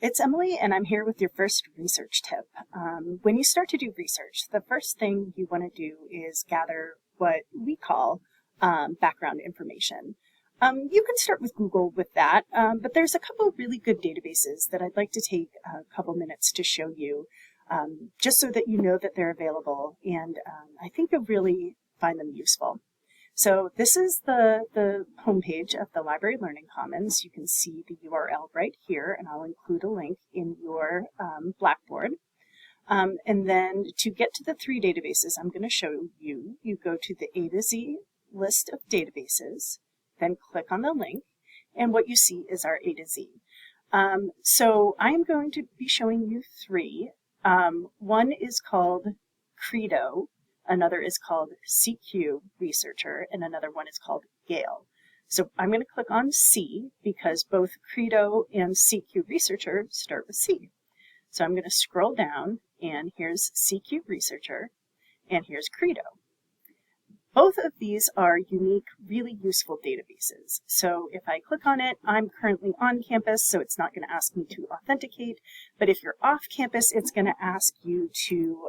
It's Emily, and I'm here with your first research tip. When you start to do research, the first thing you want to do is gather what we call background information. You can start with Google with that, but there's a couple really good databases that I'd like to take a couple minutes to show you, just so that you know that they're available, and I think you'll really find them useful. So this is the homepage of the Library Learning Commons. You can see the URL right here, and I'll include a link in your Blackboard. And then to get to the three databases I'm going to show you, you go to the A to Z list of databases, then click on the link, and what you see is our A to Z. So I'm going to be showing you three. One is called Credo. Another is called CQ Researcher, and another one is called Gale. So I'm going to click on C because both Credo and CQ Researcher start with C. So I'm going to scroll down, and here's CQ Researcher, and here's Credo. Both of these are unique, really useful databases. So if I click on it, I'm currently on campus, so it's not going to ask me to authenticate. But if you're off campus, it's going to ask you to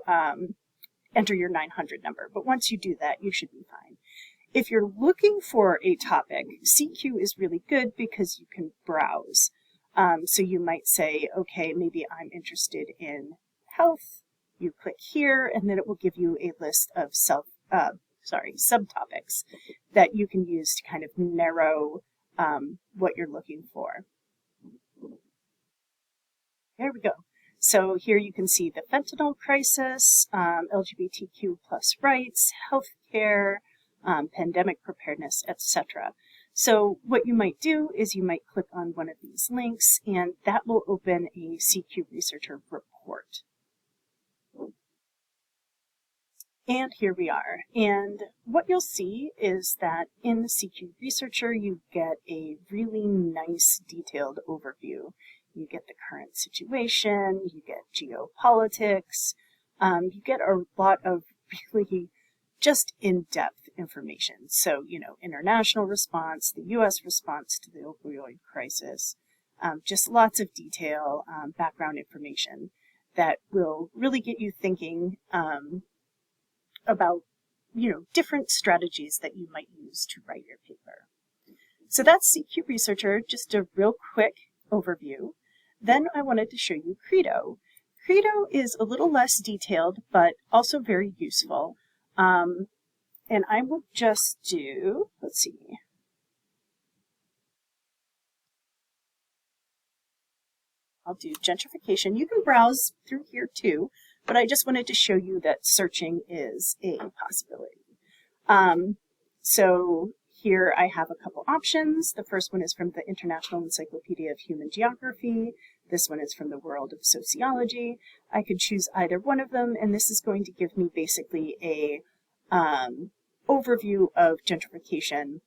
enter your 900 number, but once you do that, you should be fine. If you're looking for a topic, CQ is really good because you can browse. So you might say, okay, maybe I'm interested in health. You click here, and then it will give you a list of subtopics that you can use to kind of narrow what you're looking for. There we go. So here you can see the fentanyl crisis, LGBTQ plus rights, healthcare, pandemic preparedness, etc. So what you might do is you might click on one of these links, and that will open a CQ Researcher report. And here we are. And what you'll see is that in the CQ Researcher, you get a really nice detailed overview. You get the current situation, you get geopolitics, you get a lot of really just in-depth information. So, international response, the U.S. response to the opioid crisis, just lots of detail, background information that will really get you thinking about, different strategies that you might use to write your paper. So that's CQ Researcher, just a real quick overview. Then I wanted to show you Credo. Credo is a little less detailed, but also very useful. And I will just do, let's see. I'll do gentrification. You can browse through here too, but I just wanted to show you that searching is a possibility. So here I have a couple options. The first one is from the International Encyclopedia of Human Geography. This one is from the World of Sociology. I could choose either one of them, and this is going to give me basically a overview of gentrification,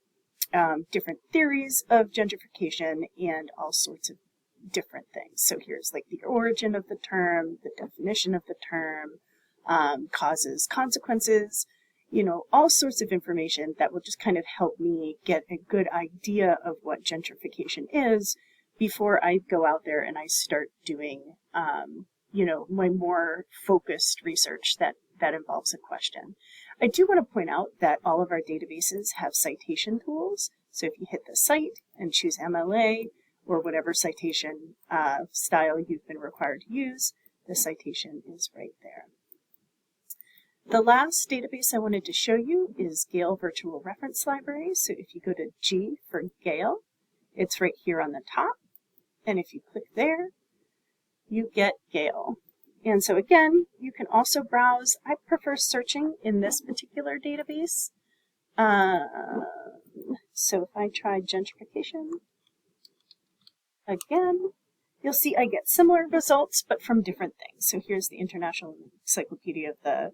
different theories of gentrification, and all sorts of different things. So here's like the origin of the term, the definition of the term, causes, consequences, all sorts of information that will just kind of help me get a good idea of what gentrification is before I go out there and I start doing, my more focused research that involves a question. I do want to point out that all of our databases have citation tools. So if you hit the cite and choose MLA or whatever citation style you've been required to use, the citation is right there. The last database I wanted to show you is Gale Virtual Reference Library. So if you go to G for Gale, it's right here on the top. And if you click there, you get Gale. And so again, you can also browse. I prefer searching in this particular database. So if I try gentrification, again, you'll see I get similar results, but from different things. So here's the International Encyclopedia of the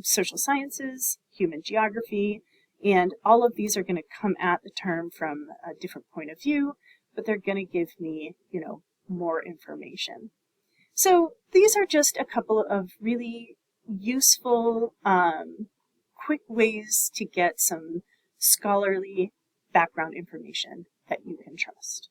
Social Sciences, Human Geography, and all of these are going to come at the term from a different point of view, but they're going to give me, more information. So these are just a couple of really useful, quick ways to get some scholarly background information that you can trust.